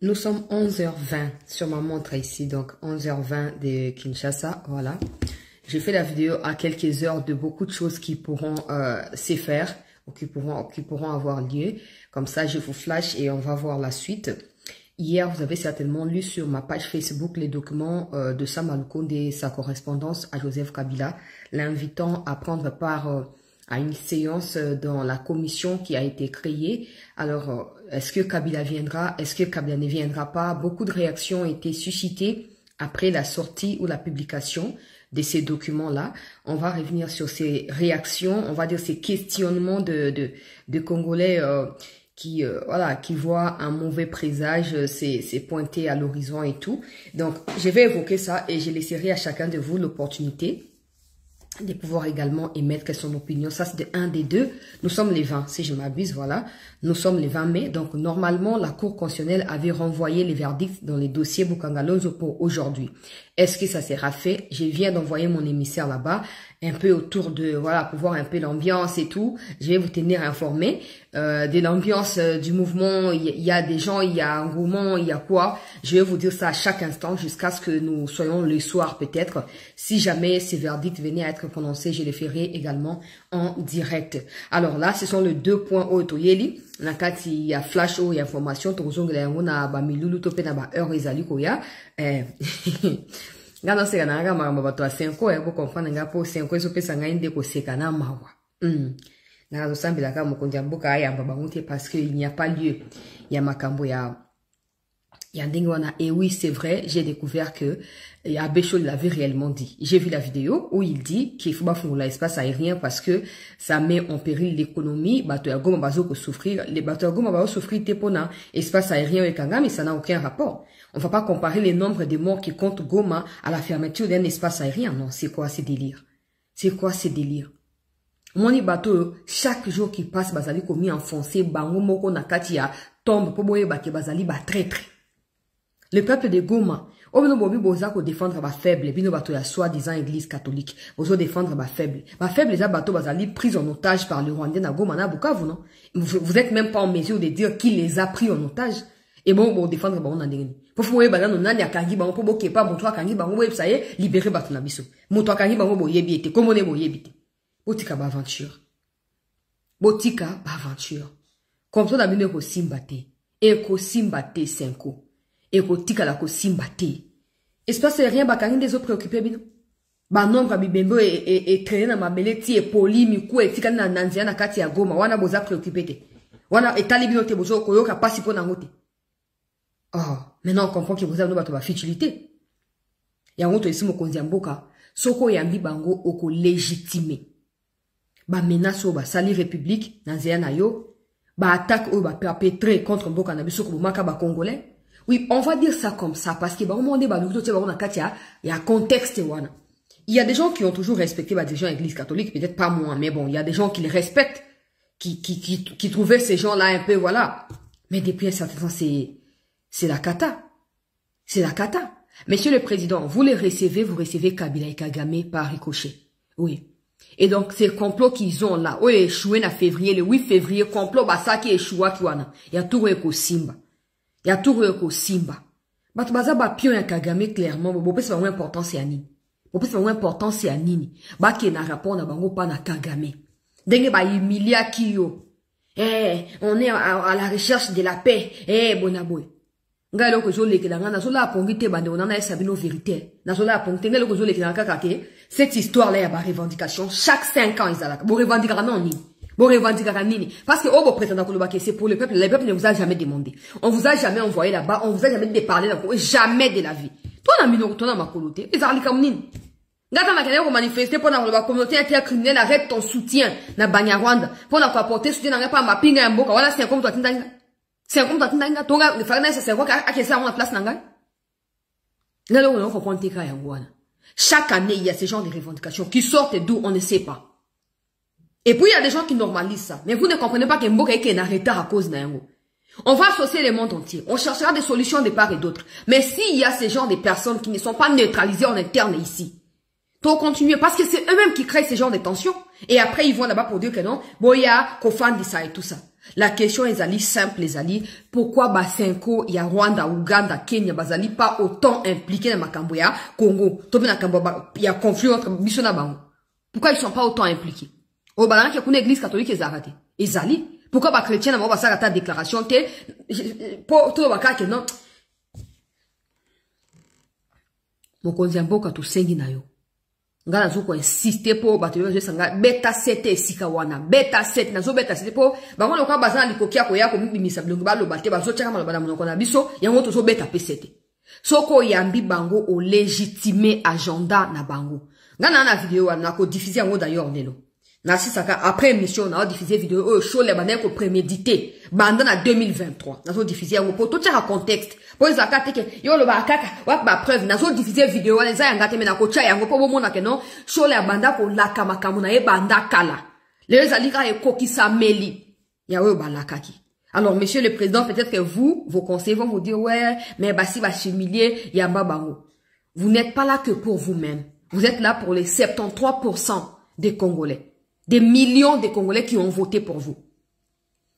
Nous sommes 11h20 sur ma montre ici, donc 11h20 de Kinshasa, voilà. J'ai fait la vidéo à quelques heures de beaucoup de choses qui pourront se faire, ou qui pourront avoir lieu. Comme ça, je vous flash et on va voir la suite. Hier, vous avez certainement lu sur ma page Facebook les documents de Sam Alukonde et sa correspondance à Joseph Kabila, l'invitant à prendre part à une séance dans la commission qui a été créée. Alors, est-ce que Kabila viendra? Est-ce que Kabila ne viendra pas? Beaucoup de réactions ont été suscitées après la sortie ou la publication de ces documents-là. On va revenir sur ces réactions, on va dire ces questionnements de Congolais qui voient un mauvais présage, c'est pointé à l'horizon et tout. Donc, je vais évoquer ça et je laisserai à chacun de vous l'opportunité de pouvoir également émettre son opinion. Ça, c'est un des deux. Nous sommes les 20, si je m'abuse, voilà. Nous sommes les 20 mai. Donc, normalement, la Cour constitutionnelle avait renvoyé les verdicts dans les dossiers Boukangalonzo pour aujourd'hui. Est-ce que ça sera fait? Je viens d'envoyer mon émissaire là-bas, un peu autour de, voilà, pour voir un peu l'ambiance et tout. Je vais vous tenir informé de l'ambiance du mouvement. Il y a des gens, il y a un mouvement, il y a quoi. Je vais vous dire ça à chaque instant jusqu'à ce que nous soyons le soir peut-être. Si jamais ces verdicts venaient à être prononcés, je les ferai également en direct. Alors là, ce sont les deux points autoyeli. Nakati il y a flash ou information tozongela yango na ba milulu to pe na ba heure ezali koya ngana seka na ngama bato a 5 ans ko comprendre nga po 5 ans so pesa nga inde ko seka na mawa na zo sambila ka mokonzi mboka ayamba bangote parce que il n'y a pas lieu ya makambo ya Ndingwana. Et oui, c'est vrai, j'ai découvert que Abécho l'avait réellement dit. J'ai vu la vidéo où il dit qu'il faut pas faire l'espace aérien parce que ça met en péril l'économie. Bateau ya Goma bazo ko souffrir, les bateaux ya Goma bazo souffrir tepona espace aérien et Kanga, mais ça n'a aucun rapport. On va pas comparer les nombres de morts qui comptent Goma à la fermeture d'un espace aérien. Non, c'est quoi ces délires? C'est quoi ces délires? Moni bateau, chaque jour qui passe, bazali komi enfoncé, bango moko nakati ya tombe, poboye bake bazali ba traître. Le peuple de Goma, Obino Bobi Boza ko défendre ba faible, bino bato ya soi-disant église catholique, bozo défendre ba faible. Ba faible les bato bazali pris en otage par le Rwandais na Goma na Bukavu, non? Vous êtes même pas en mesure de dire qui les a pris en otage. Et bon défendre ba on na ndengeni. Pour fouer ba na nani akangi ba po boke pa bon toi akangi ba bo ça y est, libérer bato na biso. Moto akangi ba bo yebi ete, comme on est bo yebi te. Botika ba aventure. Botika ba aventure. Comme ça na bino ko simbate. E ko simbate 5 ans. Et kotika la ko simbate. Espace rien bakani des autres préoccupés bino. Ba nombre bibembo et traîner na mabele ti et poli miku et tika na nanzia na kati ya Goma wana boza préoccupé te. Wana etali bino te bozo koyoka pasi po na ngote. Oh, maintenant on comprend que vous avez ba futilité. Ya ngoto esi mokonzi mboka soko yambi bango oko légitimer. Ba menace ba sali république nanzia na yo, ba attaque o ba perpétrer contre mboka na biso ko maka ba congolais. Oui, on va dire ça comme ça, parce que il y a contexte. Il y a des gens qui ont toujours respecté des gens de l'église catholique, peut-être pas moi, mais bon, il y a des gens qui les respectent, qui trouvaient ces gens-là un peu, voilà. Mais depuis un certain temps, c'est la cata. C'est la cata. Monsieur le Président, vous recevez Kabila et Kagame par ricochet. Oui. Et donc, ces complots qu'ils ont là, oui, échoué en février, le 8 février, complot, ça qui échoua, il y a tout Eko Simba. Il y a tout Eko Simba. Baza ba pion ya Kagame clairement, bo pesa ba importance ya nini. Bo pesa ba importance ya nini. Ba ki na rapport na bango pa na Kagame. Denge ba humilia kiyo. On est à la recherche de la paix. Bonaboy. Nga loko zo leke la ngana zo la pongite bande on a sabino vérité. Na zo la pongite nga loko zo leke na kakake. Cette histoire là ya ba revendication chaque 5 ans ils alaka. Bo revendication non nini. Bon revendication nini. Parce que oh, prétendant que c'est pour le peuple ne vous a jamais demandé. On vous a jamais envoyé là-bas, on vous a jamais déparlé là-bas, jamais de la vie. Toi, on a mis nos retours dans ma communauté. Les arlis comme nini. Gata makene ko manifester pour la communauté intercriminelle, arrête ton soutien na Banyarwanda. Pour na apporter soutien na pas ma pinga mboka. Voilà, c'est comme toi tindanga. C'est comme toi tindanga. Tonga, le farna c'est quoi à ça on la place nanga. Là, on comprend tes cas yangwana. Chaque année, il y a ce genre de revendications qui sortent d'où on ne sait pas. Et puis, il y a des gens qui normalisent ça. Mais vous ne comprenez pas que Mboka est en retard à cause d'un. On va associer le monde entier. On cherchera des solutions de part et d'autre. Mais s'il y a ce genre de personnes qui ne sont pas neutralisées en interne ici, faut continuer. Parce que c'est eux-mêmes qui créent ce genre de tensions. Et après, ils vont là-bas pour dire que non, Boya, Kofan dit ça et tout ça. La question est ali simple, les ali. Pourquoi Basenko, il y a Rwanda, Ouganda, Kenya, Bazali pas autant impliqués dans Makambo ya Congo. Il y a conflit entre Bissona Bango. Pourquoi ils sont pas autant impliqués? Au balan qui a une église catholique et zarate. Et zali. Pourquoi ba chrétien n'a pas ça ta déclaration te pour tout le baka que non. Mokonzi mboka tu sengi na yo. Ngala zoko insister pour battre je sanga beta 7 esika wana beta 7 nazo beta 7 pour bango loka bazana likokia ko yako mbimisa bilongo balo bate bazo chaka malo bana monoko na biso yango to zo beta P7 soko yambi bango o légitimer agenda na bango ngana na vidéo wana ko diffuser yango d'ailleurs nelo na sisaka après émission na diffuser vidéo show les bana ko prémédité banda na 2023 nazo diffuser yango pour tout chaka contexte pour les akate ke yo lo ba kaka wa ba preuve nazo diffuser vidéo wana za yanga te mena ko cha yango po bomona ke non show les banda ko laka makamu na e banda kala les alika e kokisa meli ya we ba lakaki. Alors monsieur le président, peut-être que vous vos conseillers vont vous dire ouais mais basi ba s'humilier yamba bango. Vous n'êtes pas là que pour vous-même. Vous êtes là pour les 73% des Congolais. Des millions de Congolais qui ont voté pour vous.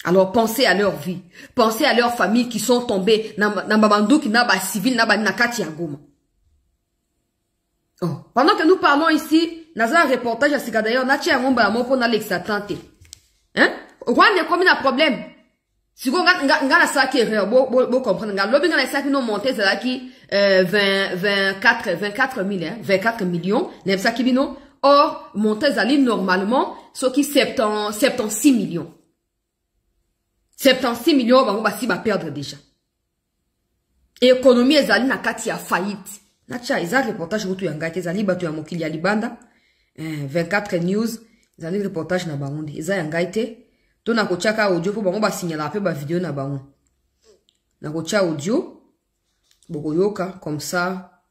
Alors pensez à leur vie. Pensez à leurs familles qui sont tombées dans Babandou, qui n'a pas civil, n'a pas nakati à Goma. Oh. Pendant que nous parlons ici, dans un reportage à Sika d'ailleurs, n'a-t-il un monde pour l'ex-atlanté. Hein? Rwanda est comme un problème. Si vous avez ça qui est vous comprenez. L'objet de ça qui nous monte, c'est là qui 24 millions. N'est-ce pas qui vient? Or, monter ali normalement, ce qui 76 millions. 76 millions, bah, si va perdre déjà. Et économie, les ali na kati ya faillite. Nacha, ils ont reportage où tu yanga, ils ali batu ya mokili ya libanda. 24 news, ils ali reportage na baonde. Ils ont yanga été. To na kochaka audio, pour bango ba signaler après ba vidéo na baonde. Na kocha audio, boko yoka, comme ça,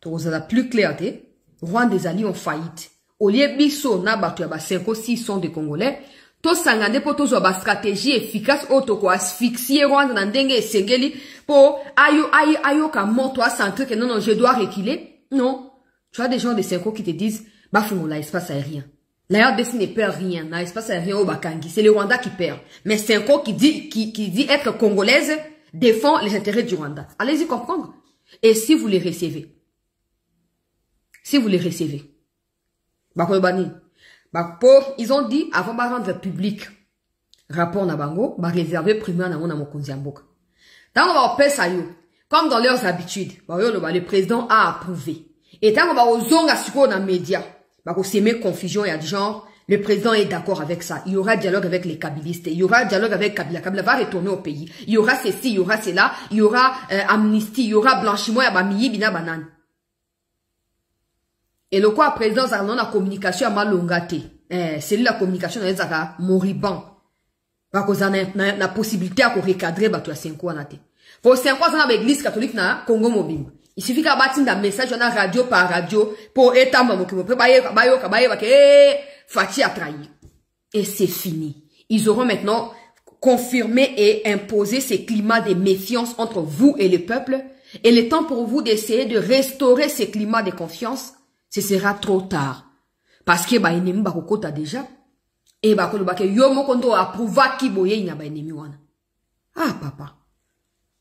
to la plus clarté. Rwanda des alliés en faillite. Au lieu biso na batu ya ba 5 ou 6 sont des Congolais, to sangande po to zo ba stratégie efficace auto ko asphyxier Rwanda na ndenge esengeli po ayo ka monto a centre que non je dois reculer. Non. Tu as des gens de 5 qui te disent ba fungola espace aérien. La RDC ne perd rien, na espace aérien au Bakangi, c'est le Rwanda qui perd. Mais 5 qui dit être congolaise défend les intérêts du Rwanda. Allez-y comprendre. Et si vous les recevez, ils ont dit, avant de rendre public rapport na bango, réserver primaire na mokonzi mboka. Tant on va faire ça, comme dans leurs habitudes, le président a approuvé. Et tant on va aux zonga suko na média, s'aimer confusion et du genre, le président est d'accord avec ça. Il y aura dialogue avec les kabilistes, il y aura dialogue avec Kabila. Kabila va retourner au pays. Il y aura ceci, il y aura cela, il y aura amnistie, il y aura blanchiment, il y aura bina banane. Et le quoi président ça non la communication à malongate. C'est la communication dans les zaka moriband. Parce que na possibilité à recadrer bato ya 5 ans nate. Pour 5 ans dans l'église catholique na Congo mobile. Il suffit qu'à bâtir un message dans radio par radio pour état maman qui me prépare bayo Fati a trahi. Et c'est fini. Ils auront maintenant confirmé et imposé ces climats de méfiance entre vous et le peuple. Et le temps pour vous d'essayer de restaurer ces climats de confiance, ce sera trop tard. Parce que ennemi bakokota déjà. Et bakoloba ke yo mokondo approuva ki boye ina ennemi wana. Ah papa.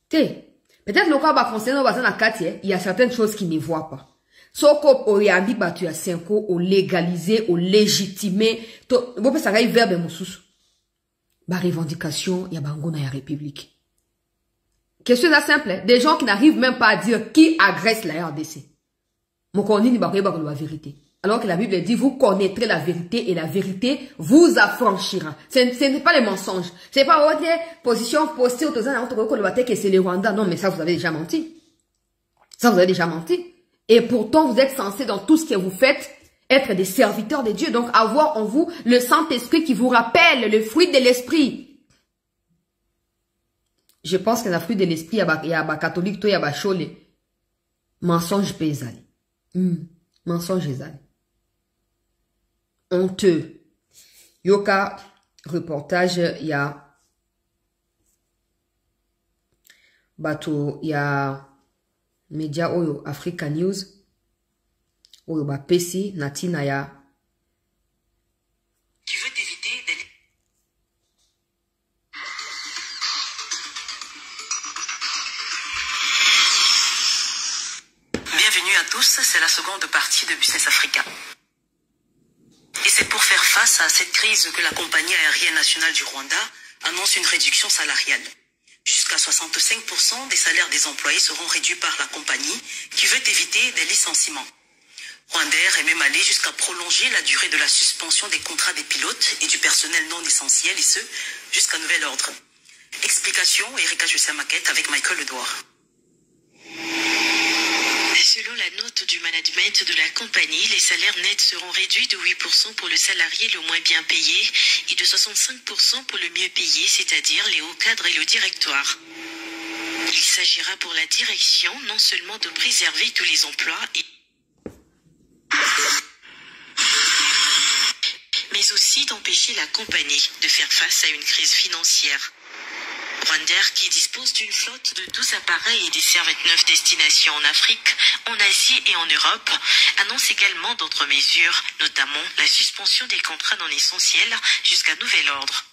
Peut-être le cas va concernant la quartier, il y a certaines choses qui ne voient pas. Soko oyambi batu ya 5 ans au légaliser, au légitimer, to bo pe sanga verbe mususu. Ba revendication ya bango na ya république. Question là simple, des gens qui n'arrivent même pas à dire qui agresse la RDC. Mokoni ni ba la vérité. Alors que la Bible dit, vous connaîtrez la vérité et la vérité vous affranchira. Ce n'est pas les mensonges. Ce n'est pas votre position postée au que c'est le Rwanda. Non, mais ça, vous avez déjà menti. Ça, vous avez déjà menti. Et pourtant, vous êtes censé, dans tout ce que vous faites, être des serviteurs de Dieu. Donc, avoir en vous le Saint-Esprit qui vous rappelle le fruit de l'Esprit. Je pense que le fruit de l'Esprit, il y a un catholique, il y a un chole. Mensonge paysanne. Mensonge paysanne. Honteux. Yoka, reportage, il y a bateau, il y a média oyo Africa News, oyo ba PC, natina ya. Tu veux t'éviter tous, c'est la seconde partie de Business Africa. Et c'est pour faire face à cette crise que la compagnie aérienne nationale du Rwanda annonce une réduction salariale. Jusqu'à 65% des salaires des employés seront réduits par la compagnie qui veut éviter des licenciements. Rwandair est même allé jusqu'à prolonger la durée de la suspension des contrats des pilotes et du personnel non essentiel, et ce, jusqu'à nouvel ordre. Explication, Erika Jussa-Maquette avec Michael Ledouard. Selon la note du management de la compagnie, les salaires nets seront réduits de 8% pour le salarié le moins bien payé et de 65% pour le mieux payé, c'est-à-dire les hauts cadres et le directoire. Il s'agira pour la direction non seulement de préserver tous les emplois, mais aussi d'empêcher la compagnie de faire face à une crise financière. Rwandair, qui dispose d'une flotte de 12 appareils et dessert 29 destinations en Afrique, en Asie et en Europe, annonce également d'autres mesures, notamment la suspension des contrats non essentiels jusqu'à nouvel ordre.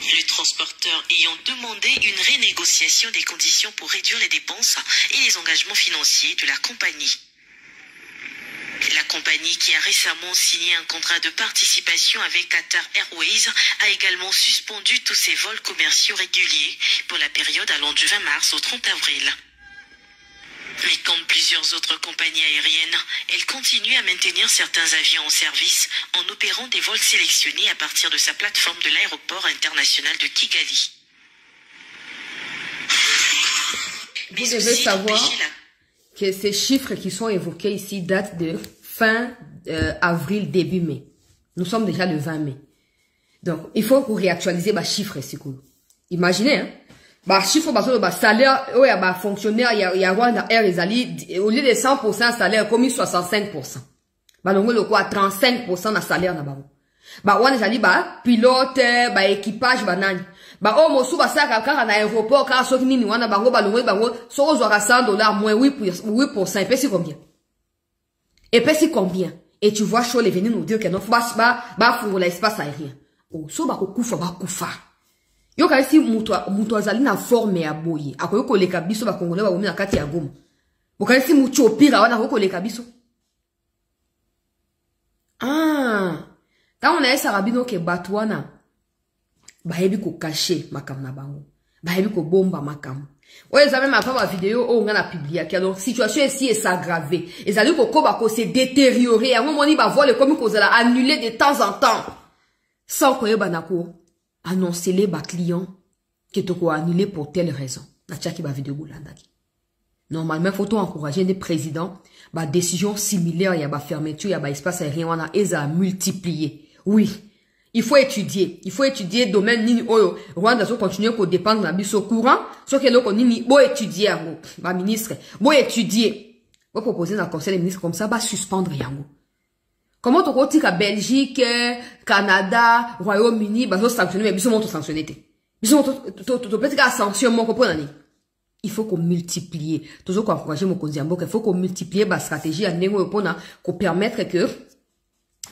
Le transporteur ayant demandé une renégociation des conditions pour réduire les dépenses et les engagements financiers de la compagnie. La compagnie, qui a récemment signé un contrat de participation avec Qatar Airways, a également suspendu tous ses vols commerciaux réguliers pour la période allant du 20 mars au 30 avril. Mais comme plusieurs autres compagnies aériennes, elle continue à maintenir certains avions en service en opérant des vols sélectionnés à partir de sa plateforme de l'aéroport international de Kigali. Vous devez savoir que ces chiffres qui sont évoqués ici datent de fin avril, début mai. Nous sommes déjà le 20 mai. Donc, il faut réactualiser les chiffres, c'est cool. Imaginez, hein. Les chiffres, les salaires, les fonctionnaires, il y a Rwanda Air, au lieu de 100% salaire, comme 65%. Le quoi, 35% de salaire, pilote, équipage, mosu basaka kaka na aéroport kaka soki nini wana bango balongwe bango soko zwaka $100 moins 8%, epesi combien? Epesi combien? Et tu vois Choll est venu nous dire que non, faut l'espace aérien. Oh, so bakufa bakufa. Yo ka si muto azali na forme ya boye, akoyo koleka biso ba congolais ba na kati ya Goma. Boka si mucho pira wana akoyo koleka biso. Ah, ta on a esa rabino ke batwana. Bahebi ko cacher makam na bango. Bahebi ko bomba makam. Ouais, ça même après ma vidéo, on a publié que donc situation ici est s'aggraver. Et ça dit ko se détériorer. À un moment il va voir le comme ko za annuler de temps en temps. Sans ko banako annoncer les clients que to ko annuler pour telle raison. Na tchaki ba vidéo bolandaki. Normalement, faut encourager des présidents, ba décision similaire, il y a ba fermeture, il y a ba espace aérien, on a eza multiplier. Oui. Il faut étudier domaine nini oyo. Rwanda so continuer ko dépendre na biso courant, so que loko nini bo étudier yango, ba ministre, bo étudier. Bo proposer na conseil des ministres comme ça ba suspendre yango. Comment to ko tika Belgique, Canada, Royaume-Uni ba so sanctionner mais biso monto sanctionner te. Biso to peut-être ka sanction mon comprendre ni. Il faut qu'on multiplie. Toujours qu'on encourager mon konziambo, il faut qu'on multiplie ba stratégie à négo pona ko permettre que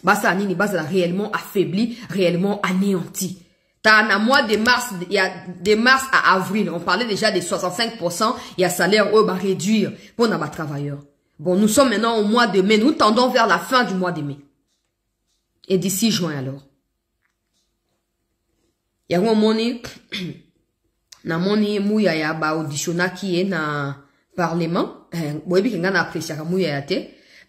Basa nini basa réellement affaibli, réellement anéanti. T'as un mois de mars, il y a de mars à avril, on parlait déjà des 65%, il y a salaire où va réduire pour nos travailleurs. Bon, nous sommes maintenant au mois de mai, nous tendons vers la fin du mois de mai. Et d'ici juin alors. Il y a un moni, na moni mouya ya ba auditionna qui est na parlement, boyebi kinga na apprécier mouya ya te.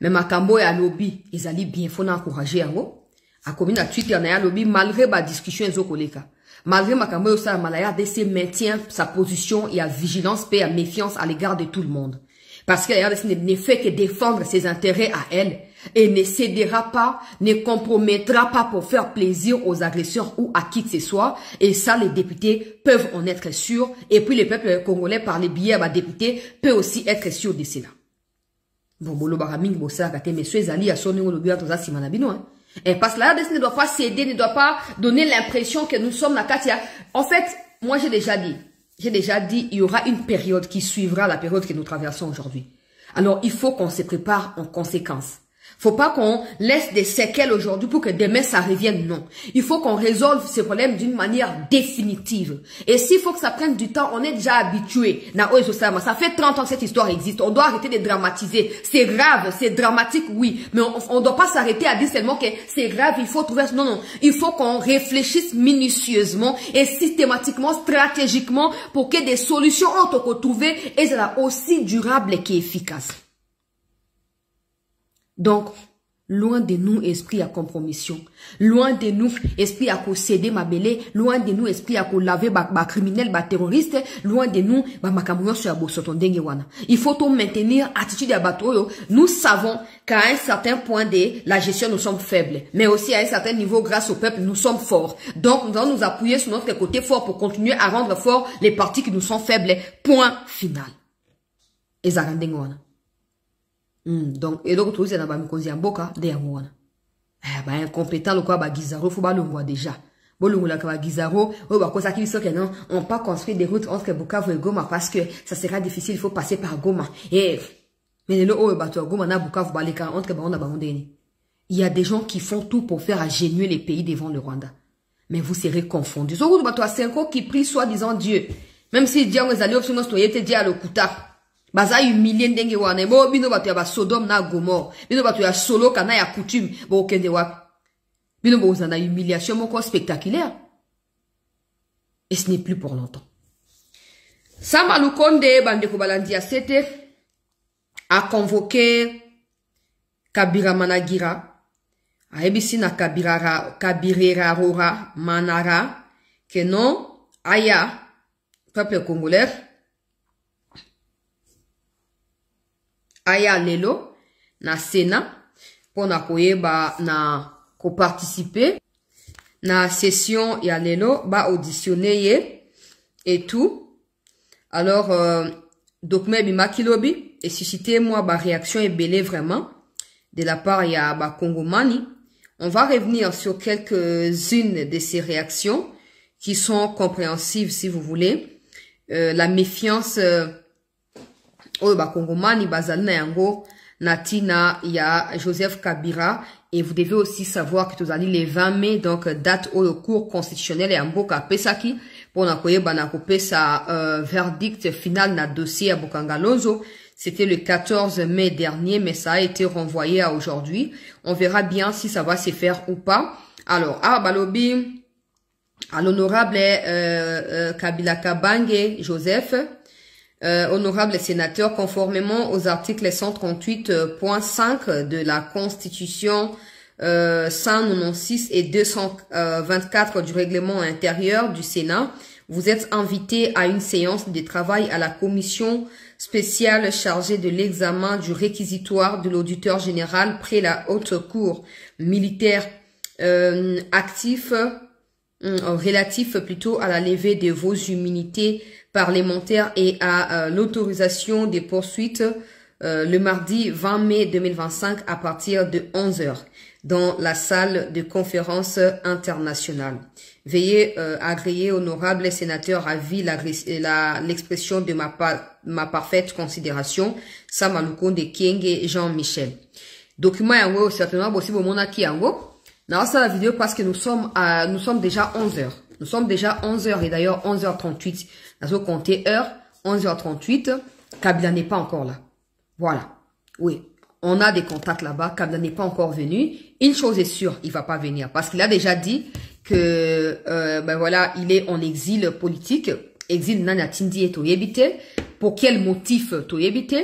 Mais makambo ya lobby, ils allaient bien, faut encourager yango. A commis na Twitter na ya lobby, malgré ma discussion ezo koleka. Malgré makambo yo sa malaya DC maintient sa position et à vigilance, paix, à méfiance à l'égard de tout le monde. Parce qu'elle ne fait que défendre ses intérêts à elle et ne cédera pas, ne compromettra pas pour faire plaisir aux agresseurs ou à qui que ce soit. Et ça, les députés peuvent en être sûrs. Et puis le peuple congolais par les billets à députés peut aussi être sûr de cela. Bon, bolo baraming bossa kate messieurs ezali à sonner le bureau toza simana bino hein. Et parce que la RDC ne doit pas céder, ne doit pas donner l'impression que nous sommes la Katia. En fait, moi j'ai déjà dit, il y aura une période qui suivra la période que nous traversons aujourd'hui. Alors il faut qu'on se prépare en conséquence. Faut pas qu'on laisse des séquelles aujourd'hui pour que demain ça revienne, non. Il faut qu'on résolve ces problèmes d'une manière définitive. Et s'il faut que ça prenne du temps, on est déjà habitué. Ça fait 30 ans que cette histoire existe. On doit arrêter de dramatiser. C'est grave, c'est dramatique, oui. Mais on doit pas s'arrêter à dire seulement que c'est grave, il faut trouver... Non, non. Il faut qu'on réfléchisse minutieusement et systématiquement, stratégiquement pour que des solutions ont été trouvées et ça aussi durable qu'efficace. Donc, loin de nous, esprit à compromission. Loin de nous, esprit à céder ma belé. Loin de nous, esprit à laver ma criminel, ma terroriste. Loin de nous, ma camouillon sur la bosse. Il faut tout maintenir attitude à bateau. Nous savons qu'à un certain point de la gestion, nous sommes faibles. Mais aussi à un certain niveau, grâce au peuple, nous sommes forts. Donc, nous allons nous appuyer sur notre côté fort pour continuer à rendre forts les partis qui nous sont faibles. Point final. Et ça rend donc, et donc, tout ça, n'a cause en boca, de yamouana. Incompétent, le quoi, Gizaro, faut pas le voir déjà. Bon, le moula, Gizaro, quoi, qui dit que non, on pas construire des routes entre Bukavu et Goma parce que ça sera difficile, il faut passer par Goma. Et, mais le Goma, na Bukavu, baleka, entre Baronda, Barondeni. Il y a des gens qui font tout pour faire agenouiller les pays devant le Rwanda. Mais vous serez confondus. Ce que tu 5 ans qui prie soi-disant Dieu. Même si Dieu, vous allez obtenir notre Dieu à le kuta. Baza humilié ndenge wane bo bino batu ya ba Sodome na Gomorre bino batu ya solo kana ya coutume bo kende wa bino bo zana humiliation moko spectaculaire et ce n'est plus pour longtemps. Sama Lukonde bandeko balandi a sete a convoqué Kabira Managira a ebisi na Kabirera Rora Manara que non aya peuple congolais aya lelo na Sénat pour na koyeba na ko participer na session ya lelo ba auditionner ye et tout. Alors document bima kilobi et susciter moi ba réaction et belé vraiment de la part ya ba Congomani. On va revenir sur quelques-unes de ces réactions qui sont compréhensives si vous voulez. La méfiance oyo ba Congomani bazali na yango natina ya Joseph Kabila et vous devez aussi savoir que tozali le 20 mai donc date oyo cour constitutionnel ya mboka pesaki pona koyeba na kopesa verdict final na dossier ya Bokangalonzo. C'était le 14 mai dernier mais ça a été renvoyé à aujourd'hui. On verra bien si ça va se faire ou pas. Alors balobi à l'honorable Kabila Kabange Joseph. Honorable sénateur, conformément aux articles 138.5 de la Constitution 196 et 224 du règlement intérieur du Sénat, vous êtes invité à une séance de travail à la commission spéciale chargée de l'examen du réquisitoire de l'auditeur général près la haute cour militaire relatif plutôt à la levée de vos immunités parlementaires et à l'autorisation des poursuites le mardi 20 mai 2025 à partir de 11h dans la salle de conférence internationale. Veuillez agréer, honorable sénateur, à vie l'expression de ma parfaite considération. Samaluko de Kienge Jean-Michel. Document yango certainement aussi pour mon aki yango. Dans la vidéo parce que nous sommes déjà 11h. Nous sommes déjà 11h et d'ailleurs 11h38. Nous avons compté heure 11h38. Kabila n'est pas encore là. Voilà. Oui. On a des contacts là-bas. Kabila n'est pas encore venu. Une chose est sûre, il va pas venir parce qu'il a déjà dit que ben voilà, il est en exil politique. Exil nana tindi et toyebite. Pour quel motif toyebite?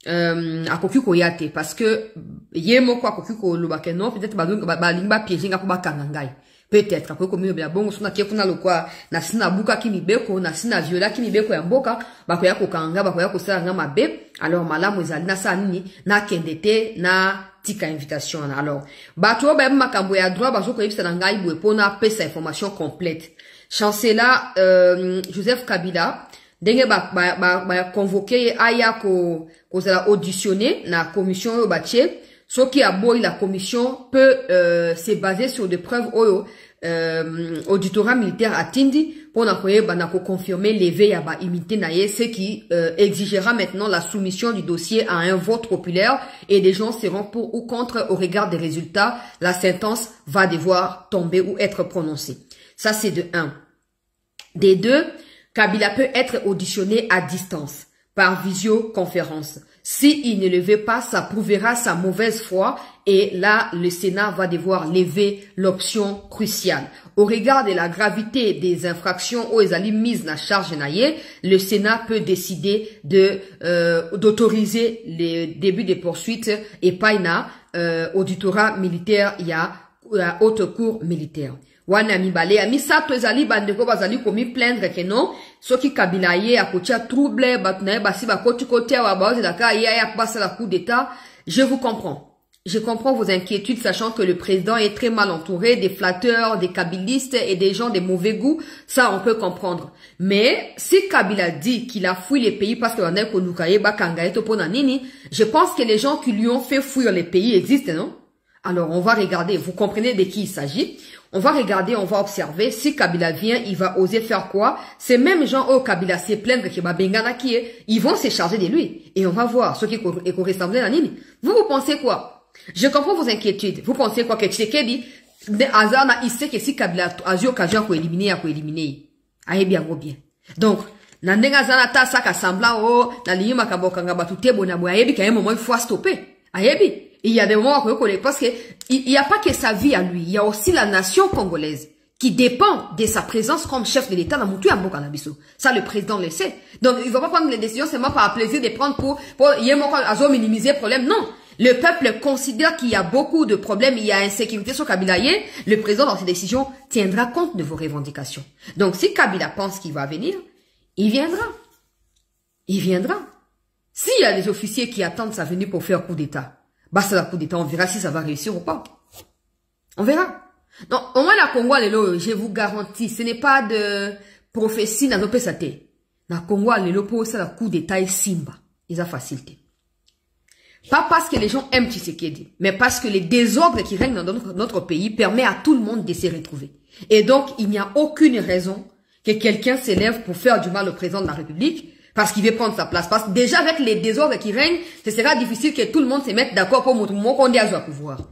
A koku koyate parce que yemo kwa koku ko lobake non peut-être ba lingba piéger nga ko ba kanangai. Peut-être après comme bien bon sona kefuna lokwa na sina buka kimibeko na sina viola kimibeko ya mboka bakoya ko kanga bakoya ko sala nga mabe alors malamu ezali na sa nini na kendete na tika invitation alors bato ba makambo ya droit bazo ko yebisa na ngai boe pona pesa information complète chancelier Joseph Kabila ndenge ba convoqué aya ko zala auditionner na commission yo batie. Ce qui a beau la commission peut se baser sur des preuves oyo auditorat militaire à Tindi pour confirmer l'éveil à imiter naye, ce qui exigera maintenant la soumission du dossier à un vote populaire et des gens seront pour ou contre au regard des résultats. La sentence va devoir tomber ou être prononcée. Ça, c'est de 1. Des 2, Kabila peut être auditionné à distance par visioconférence. S'il ne le veut pas, ça prouvera sa mauvaise foi et là, le Sénat va devoir lever l'option cruciale. Au regard de la gravité des infractions aux ali mises na charge naïe, le Sénat peut décider d'autoriser les débuts des poursuites et paina auditorat militaire il y a haute cour militaire. Wana mibale ami sato ezali bandeko bazali komi plaindre que non soki Kabila ye akotia trouble batnaye basi bakoti kote wa baoze daka ye ya passe la coup d'état. Je vous comprends. Je comprends vos inquiétudes sachant que le président est très mal entouré des flatteurs, des kabilistes et des gens de mauvais goût. Ça on peut comprendre. Mais si Kabila dit qu'il a fouillé les pays parce que on est konukaye bakangaye topona nini, je pense que les gens qui lui ont fait fuir les pays existent, non? Alors on va regarder, vous comprenez de qui il s'agit. On va regarder, on va observer. Si Kabila vient, il va oser faire quoi? Ces mêmes gens au Kabila se plaindre que Babengana qui est, ils vont se charger de lui. Et on va voir ce qui est correspondant à Nini. Vous pensez quoi? Je comprends vos inquiétudes. Vous pensez quoi? Que Tshisekedi, de hasard, il sait que si Kabila a eu occasion pour éliminer, Aïe bien, bien. Donc, Nandenga Zanata, Saka Sambla, oh, na Liyuma Kabokanga Batute, Bonabo, Aïe, qu'à un moment, il faut stopper. Aïe, il y a des moments où parce que il n'y a pas que sa vie à lui, il y a aussi la nation congolaise qui dépend de sa présence comme chef de l'État dans Moutou et Mbokanabiso. Ça, le président le sait. Donc, il ne va pas prendre les décisions seulement par plaisir de prendre pour minimiser le problème. Non. Le peuple considère qu'il y a beaucoup de problèmes, il y a insécurité sur Kabila. Le président, dans ses décisions, tiendra compte de vos revendications. Donc, si Kabila pense qu'il va venir, il viendra. Il viendra. S'il y a des officiers qui attendent sa venue pour faire coup d'État, bah, c'est la coup d'État, on verra si ça va réussir ou pas. On verra. Non, au moins la Congo, je vous garantis, ce n'est pas de prophétie dans nos pesate. La Congo, pour ça, la coup d'État est Simba. Ils ont facilité. Pas parce que les gens aiment Tshisekedi, mais parce que les désordres qui règnent dans notre pays permettent à tout le monde de se retrouver. Et donc, il n'y a aucune raison que quelqu'un s'élève pour faire du mal au président de la République, parce qu'il veut prendre sa place. Parce que déjà avec les désordres qui règnent, ce sera difficile que tout le monde se mette d'accord pour montrer qu'on dit à pouvoir.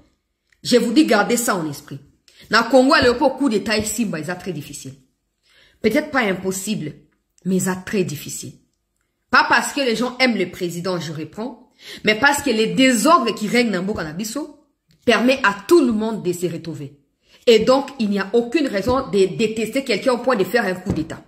Je vous dis, gardez ça en esprit. Dans le Congo, le coup d'État ici, bah, c'est très difficile. Peut-être pas impossible, mais c'est très difficile. Pas parce que les gens aiment le président, je reprends, mais parce que les désordres qui règnent dans Mbokanabiso permettent à tout le monde de se retrouver. Et donc, il n'y a aucune raison de détester quelqu'un au point de faire un coup d'État.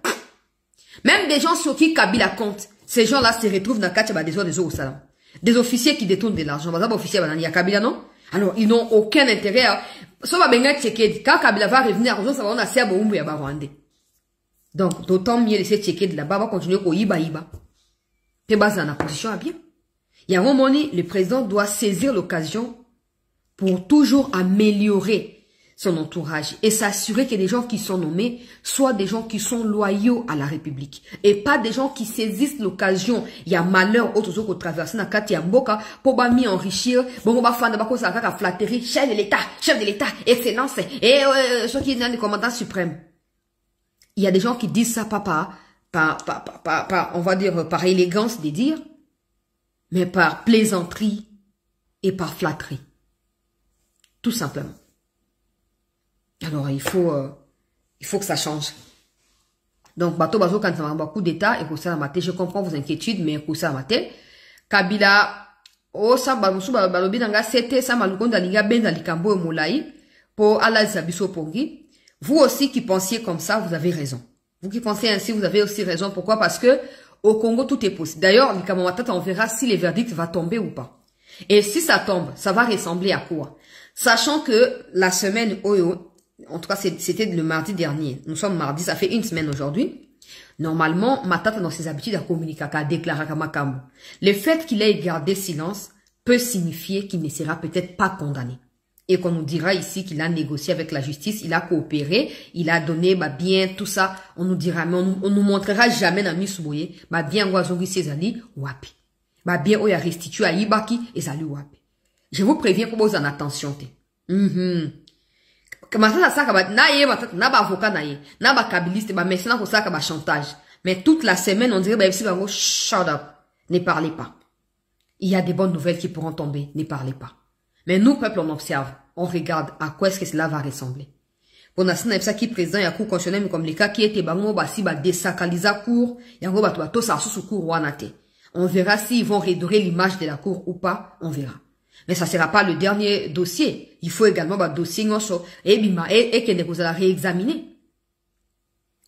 Même des gens sur qui Kabila compte, ces gens-là se retrouvent dans le des des salam. Des officiers qui détournent de l'argent. Par exemple, officiers, il y a Kabila, non? Alors, ils n'ont aucun intérêt à... Quand Kabila va revenir à ça va on a serbe ou ya Rwandais. Donc, d'autant mieux laisser checker de là-bas, va continuer au iba. C'est basé dans la position à bien. Il y a un moment donné, le président doit saisir l'occasion pour toujours améliorer son entourage et s'assurer que les gens qui sont nommés soient des gens qui sont loyaux à la République et pas des gens qui saisissent l'occasion. Il y a malheur autres autres traverser na kati ya mboka pour ba mi enrichir bon ba fanda ba ko sa ka flatterie chef de l'État excellence et ceux qui sont les commandants suprêmes. Il y a des gens qui disent ça pas on va dire par élégance de dire, mais par plaisanterie et par flatterie. Tout simplement. Alors, il faut que ça change. Donc, bateau, quand ça va beaucoup d'État, et pour ça, je comprends vos inquiétudes, mais pour ça, Kabila, oh, ça, balobi, nanga, c'était, ça, malukonda, liga, ben, likambo, moulaï, pour Allah, zabiso, pongi. Vous aussi qui pensiez comme ça, vous avez raison. Vous qui pensez ainsi, vous avez aussi raison. Pourquoi? Parce que, au Congo, tout est possible. D'ailleurs, on verra si le verdict va tomber ou pas. Et si ça tombe, ça va ressembler à quoi? Sachant que la semaine, en tout cas, c'était le mardi dernier. Nous sommes mardi, ça fait une semaine aujourd'hui. Normalement, Matata, dans ses habitudes, a communiqué, a déclaré à Makambo. Le fait qu'il ait gardé silence peut signifier qu'il ne sera peut-être pas condamné. Et qu'on nous dira ici qu'il a négocié avec la justice, il a coopéré, il a donné, bien, tout ça. On nous dira, mais on nous montrera jamais dans Missouboye, bien, Ouazongi Césali, Wapi. Bien, Oya restitue à Ibaki, et Zali Wapi. Je vous préviens pour vous en attention, Comment ça ka ba na ye na ba avocat na ye, na ba kabiliste ba mercenaire ko ça ka ba chantage. Mais toute la semaine on dirait ba ici bango shut up, ne parlez pas. Il y a des bonnes nouvelles qui pourront tomber, ne parlez pas. Mais nous peuple on observe, on regarde à quoi est-ce que cela va ressembler. Pour l'instant ça qui président ya cour constitutionnelle comme les cas qui étaient bango ba si ba désacraliser cour, yango ba to ça sous cour wana te. On verra s'ils vont redorer l'image de la cour ou pas, on verra. Mais ça sera pas le dernier dossier. Il faut également un dossier et que vous allez réexaminer.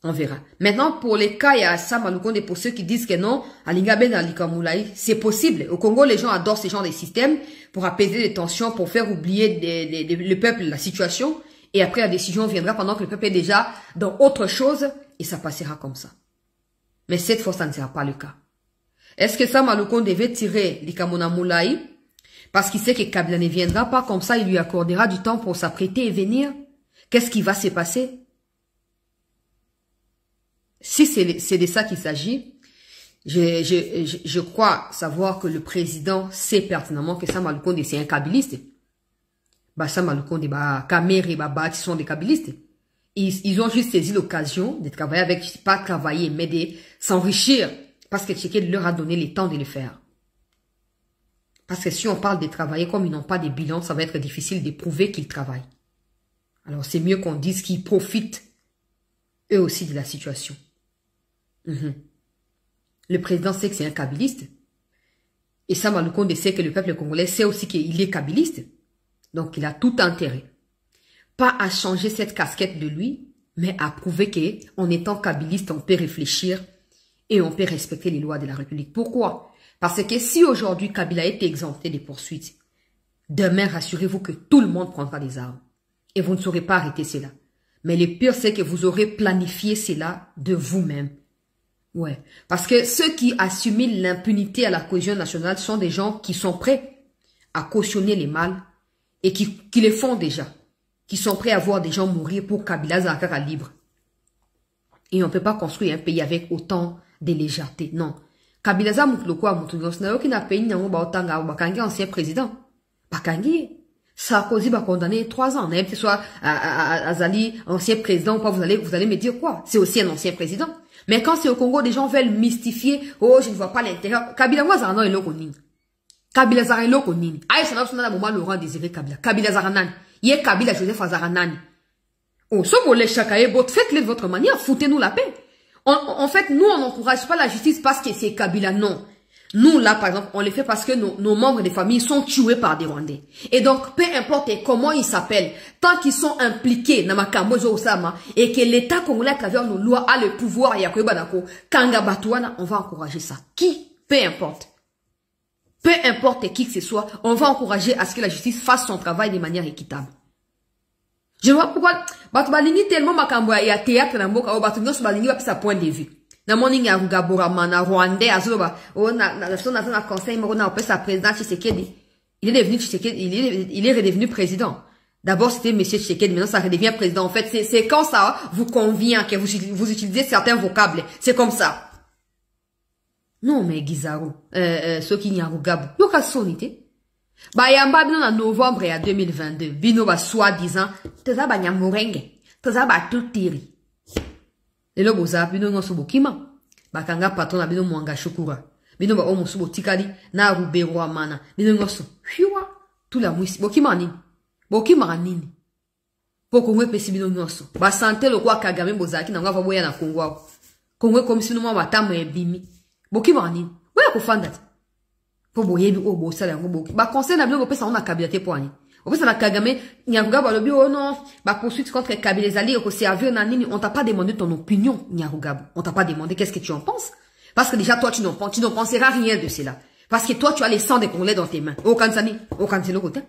On verra. Maintenant, pour les cas, il y a Sam Alukonde pour ceux qui disent que non, Alinga Ben Alikamoulaï, c'est possible. Au Congo, les gens adorent ce genre de système pour apaiser les tensions, pour faire oublier le peuple la situation. Et après, la décision viendra pendant que le peuple est déjà dans autre chose et ça passera comme ça. Mais cette fois, ça ne sera pas le cas. Est-ce que Sam Alukonde devait tirer Likamona Moulaï parce qu'il sait que Kabila ne viendra pas, comme ça il lui accordera du temps pour s'apprêter et venir? Qu'est-ce qui va se passer? Si c'est de ça qu'il s'agit, je crois savoir que le président sait pertinemment que Sam Alukonde c'est un kabiliste. Bah Sam Alukonde, bah Kamer et Baba qui sont des kabilistes. Ils ont juste saisi l'occasion de travailler avec, pas travailler, mais de s'enrichir. Parce que Tshisekedi leur a donné le temps de le faire. Parce que si on parle de travailler comme ils n'ont pas de bilan, ça va être difficile de prouver qu'ils travaillent. Alors c'est mieux qu'on dise qu'ils profitent eux aussi de la situation. Le président sait que c'est un kabiliste. Et Sam Alukonde sait que le peuple congolais sait aussi qu'il est kabiliste. Donc il a tout intérêt. Pas à changer cette casquette de lui, mais à prouver qu'en étant kabiliste, on peut réfléchir et on peut respecter les lois de la République. Pourquoi? Parce que si aujourd'hui Kabila est exempté des poursuites, demain, rassurez-vous que tout le monde prendra des armes. Et vous ne saurez pas arrêter cela. Mais le pire, c'est que vous aurez planifié cela de vous-même. Ouais. Parce que ceux qui assimilent l'impunité à la cohésion nationale sont des gens qui sont prêts à cautionner les mal et qui les font déjà. Qui sont prêts à voir des gens mourir pour Kabila Zakara libre. Et on ne peut pas construire un pays avec autant de légèreté. Non. Kabila Zakara qui n'a payé un ancien président. Bakangi. Sarkozy va condamner 3 ans. Même que ce soit Azali, ancien président ou pas, vous allez me dire quoi? C'est aussi un ancien président. Mais quand c'est au Congo, des gens veulent mystifier. Oh, je ne vois pas l'intérieur. Kabila Zakara est lokonin. Kabila Zakara est lokonin. Aïe, ça n'a pas moment Laurent Désiré Kabila. Kabila Zakara. Yé Kabila Joseph Azaranani. Oh, ce que les chakaye bot, faites-le de votre manière, foutez-nous la paix. En fait, nous, on n'encourage pas la justice parce que c'est Kabila, non. Nous, là, par exemple, on le fait parce que nos membres de famille sont tués par des Rwandais. Et donc, peu importe comment ils s'appellent, tant qu'ils sont impliqués dans Makambozo Osama, et que l'État congolais, à travers nos lois, a le pouvoir, on va encourager ça. Qui? Peu importe. Peu importe qui que ce soit, on va encourager à ce que la justice fasse son travail de manière équitable. Je vois pourquoi, Batbalingi tellement makambo ya théâtre na mboka, Batbalingi balingi ba sa point de vue. Na morning ya Rugabora na Rwandais azoba, na conseil mo na sa président Tshisekedi. Il est devenu Tshisekedi, il est redevenu président. D'abord c'était monsieur Tshisekedi, maintenant ça redevient président. En fait, c'est quand ça vous convient que vous utilisez certains vocables. C'est comme ça. Non mais Gizaro, ceux qui n'y a Rugabo, yoka sonité. Ba yamba bino na novembre ya 2022, bino ba soi-disant, teza ba nyamurenge, teza ba tutiri. Lelo boza bino ngoso bokima, ba kanga patron na bino mwanga shukura. Bino ba omo subo tikali na rubero amana, bino ngoso. Fiwa, tout la mwisi bokima nini? Bokima nini? Poko ngwe pesi bino ngoso. Ba santé lo kwa Kagame bozaki na ngwa boya na Kongo. Kongo comme si nous ma tamu ebimi. Bokima nini? Boya ko fandati. Po boyebi o bo sala ngo boki ba conseil na bilo pesa on a Kabila te poani o pesa na Kagame nyaruga ba lobi oh non ba poursuite contre Kabila ezali ko servir na nini, on t'a pas demandé ton opinion nyaruga, on t'a pas demandé qu'est-ce que tu en penses, parce que déjà toi tu n'en penseras rien de cela, parce que toi tu as les sangs des Congolais dans tes mains au kansani au kanselo côté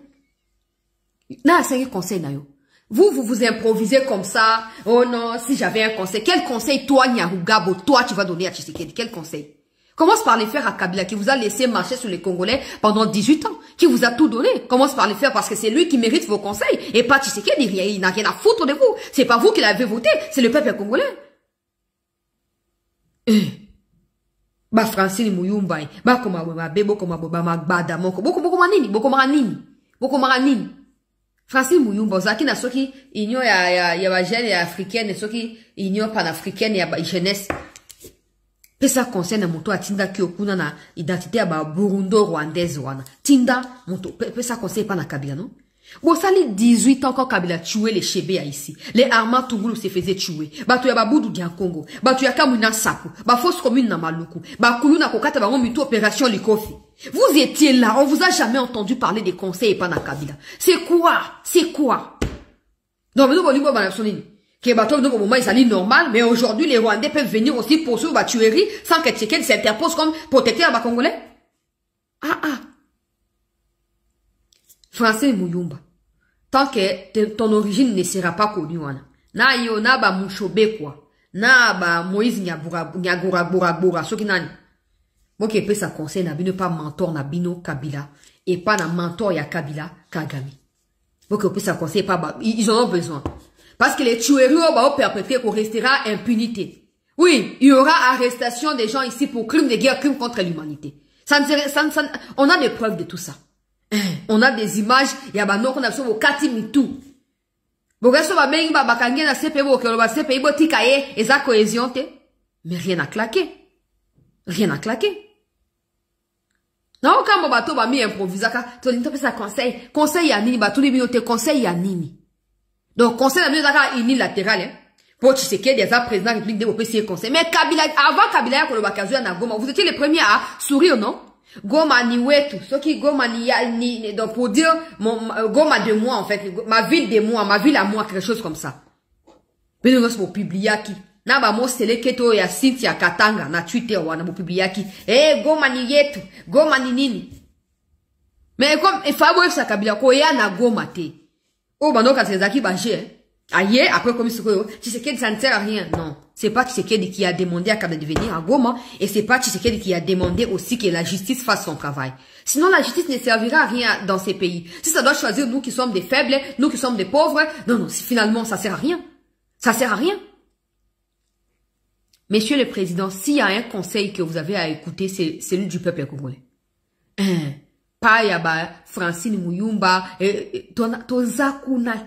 na cinq conseil na yo vous improvisez comme ça. Oh non, si j'avais un conseil, quel conseil toi nyaruga toi tu vas donner à Tshisekedi, quel conseil? Commence par les faire à Kabila, qui vous a laissé marcher sur les Congolais pendant 18 ans, qui vous a tout donné. Commence par les faire parce que c'est lui qui mérite vos conseils. Et pas Tshisekedi, il n'a rien à foutre de vous. C'est pas vous qui l'avez voté, c'est le peuple congolais. Ba Francine Muyumba, ba koma bebo koma boba magbada moko, boko manini. Francine Muyumba, zaki na soki, union ya ba jeune ya africaine, soki, union panafricaine ya ba jeunesse. Pesa concerne moto atinda ki okuna na identité ya ba Burundo rwandaise wana. Tinda, moto, pesa conseille pas na Kabila, non? Bon, ça les 18 ans quand Kabila tué les Chébé ici. Les Armand Tougoulou se faisaient tuer. Batu ya Baboudou dia Congo. Batu ya Kamuna Sakou. Ba fausse commune na Maluku. Ba Koulou na Kokata ba mito opération Likofi. Vous étiez là, on vous a jamais entendu parler des conseils et pas na Kabila. C'est quoi? C'est quoi? Non, mais nous, on va que bateau de moment ils allaient normal, mais aujourd'hui les Rwandais peuvent venir aussi poursuivre la tuerie sans que Tshisekedi s'interpose comme protecteur à Congolais. Francine Muyumba, tant que ton origine ne sera pas connue, na yo na ba Mushobe quoi, na ba Moïse Nyagura soki nani. Bon qui peut ça conseil na bino pas mentor na bino Kabila et pas na mentor ya Kabila Kagame. Bon qui peut ça conseil pas ils en ont besoin. Parce que les tueries vont perpétrer qu'on restera impunité. Oui, il y aura arrestation des gens ici pour crimes de guerre, crimes contre l'humanité. On a des preuves de tout ça. On a des images, il y a des gens qui ont kati mitou. Mais rien à claquer. Rien à claquer. Non, quand mon bateau va m'improviser, tu as ça conseil. Conseil à nini, tous les minutes, conseil à nini. Donc, conseil à nini, unilatéral, hein. Pour Tshisekedi, des présidents de la République développé ces conseils. Mais Kabila, avant Kabila, vous étiez les premiers à sourire, non? Goma ni wetu, ce qui Goma ni, donc pour dire, Goma de moi, en fait, ma ville de moi, ma ville à moi, quelque chose comme ça. Mais nous, pour publier qui? Na ba mo sele keto ya Cynthia Katanga, na Twitter, wana mo publier qui? Goma ni yetu, Goma ni nini? Mais comme, il faut avoir ça Kabila, ko ya na Goma te. Oh, bah non, quand c'est Zaki Bangé, aïe, après, comme Tshisekedi, ça ne sert à rien. Non. C'est pas Tshisekedi qui a demandé à Kabila de venir à Goma, et c'est pas Tshisekedi qui a demandé aussi que la justice fasse son travail. Sinon, la justice ne servira à rien dans ces pays. Si ça doit choisir nous qui sommes des faibles, nous qui sommes des pauvres, non, finalement, ça sert à rien. Ça sert à rien. Monsieur le Président, s'il y a un conseil que vous avez à écouter, c'est celui du peuple congolais. Pas yaba Francine Muyumba, tozakunate.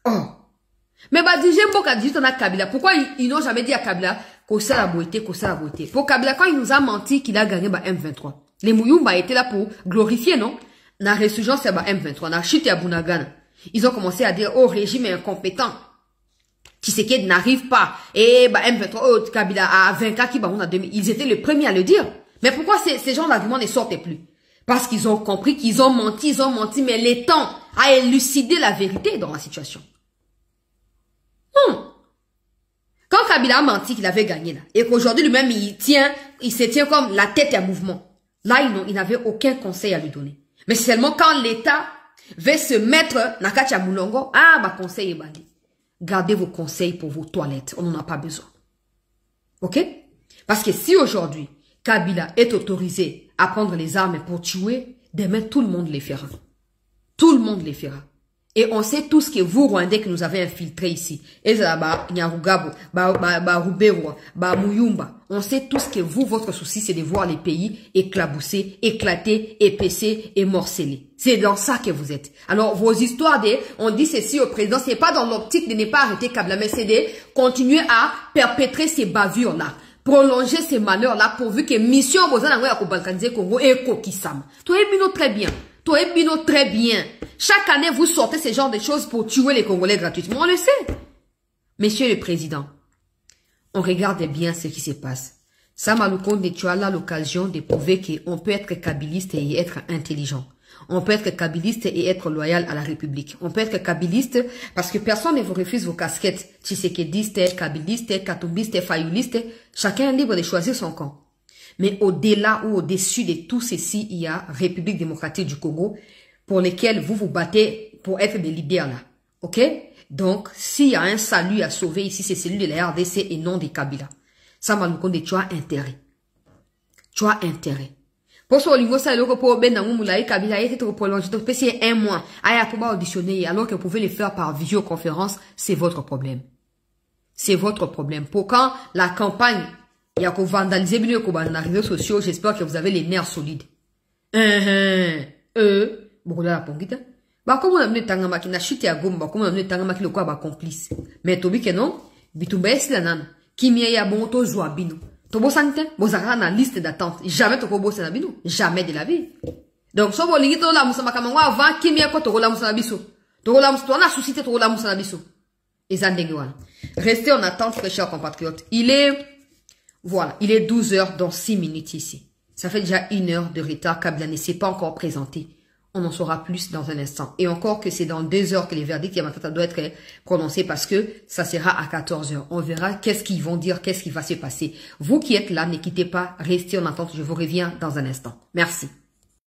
Oh. Mais bah, j'aime beaucoup dire ton Kabila. Pourquoi ils n'ont jamais dit à Kabila qu'on s'est la beauté. Pour Kabila, quand il nous a menti qu'il a gagné bah, M23. Les Muyumba étaient là pour glorifier, non? La résurgence, c'est bah, M23. La chute à Bunagana. Ils ont commencé à dire, oh, régime est incompétent. Tshisekedi n'arrive pas. Et bah, M23, oh, Kabila a 24 qui bah, on a 2000. Ils étaient les premiers à le dire. Mais pourquoi ces gens d'arguments ne sortaient plus? Parce qu'ils ont compris qu'ils ont menti, mais les temps à élucider la vérité dans la situation. Quand Kabila a menti qu'il avait gagné là, et qu'aujourd'hui lui-même il se tient comme la tête à mouvement, là il n'avait aucun conseil à lui donner. Mais seulement quand l'État veut se mettre na kati ya mulongo, bah conseil est bandit. Gardez vos conseils pour vos toilettes, on n'en a pas besoin. Ok? Parce que si aujourd'hui Kabila est autorisé à prendre les armes pour tuer, demain tout le monde les fera. Tout le monde les fera. Et on sait tous que vous, Rwandais, que nous avez infiltrés ici, Nyarugabo, Rubero, Muyumba, on sait tous que vous, votre souci, c'est de voir les pays éclaboussés, éclatés, épaissés et morcelés. C'est dans ça que vous êtes. Alors, vos histoires on dit ceci au président, c'est pas dans l'optique de ne pas arrêter Kabila, mais c'est de continuer à perpétrer ces bavures-là. Prolonger ces malheurs-là pourvu que mission Bozana ko balkaniser Congo et Kokisam. Toi bino très bien. Toi bino très bien. Chaque année vous sortez ce genre de choses pour tuer les Congolais gratuitement, on le sait. Monsieur le Président, on regarde bien ce qui se passe. Samaloukonde, tu as là l'occasion de prouver qu'on peut être kabiliste et être intelligent. On peut être kabiliste et être loyal à la République. On peut être kabiliste parce que personne ne vous refuse vos casquettes. Tshisekediste, kabiliste, katoubiste, fayouliste. Chacun est libre de choisir son camp. Mais au-delà ou au-dessus de tout ceci, il y a République démocratique du Congo pour lesquels vous vous battez pour être des leaders là. Ok? Donc, s'il y a un salut à sauver ici, c'est celui de la RDC et non des Kabila. Ça m'a dit, tu as intérêt. Tu as intérêt. Pour ce lingo ça loko pour ben nangu moulaï Kabila était trop prolongé donc c'est un mois aya pour auditionner alors que vous pouvez le faire par visioconférence, c'est votre problème. C'est votre problème. Pour quand la campagne il y a qu'on vandaliser bien qu'on dans les réseaux sociaux, j'espère que vous avez les nerfs solides. Bon là la pongita. Bah, comment on a amené Tangama qui n'a chuté à Gomba, comment on a amené Tangama qui le quoi, bah, complice. Mais Tobi que non, Bitubes la nan, qui m'y a bon to joie bino. Tobo santé, bozara na liste d'attente. Jamais toko bosse na bino. Jamais de la vie. Donc, so bo lingito la moussa makamangwa avant, qui m'y a quoi toko la moussa na biso. Toko la moussa, toi na suscité toko la moussa na biso. Et Zandengwan. Restez en attente, très chers compatriotes. Il est 12 heures dans 6 minutes ici. Ça fait déjà 1 heure de retard. Kabila ne s'est pas encore présenté. On en saura plus dans un instant. Et encore que c'est dans 2 heures que les verdicts Yamatata doivent être prononcés parce que ça sera à 14 heures. On verra qu'est-ce qu'ils vont dire, qu'est-ce qui va se passer. Vous qui êtes là, ne quittez pas, restez en attente. Je vous reviens dans un instant. Merci.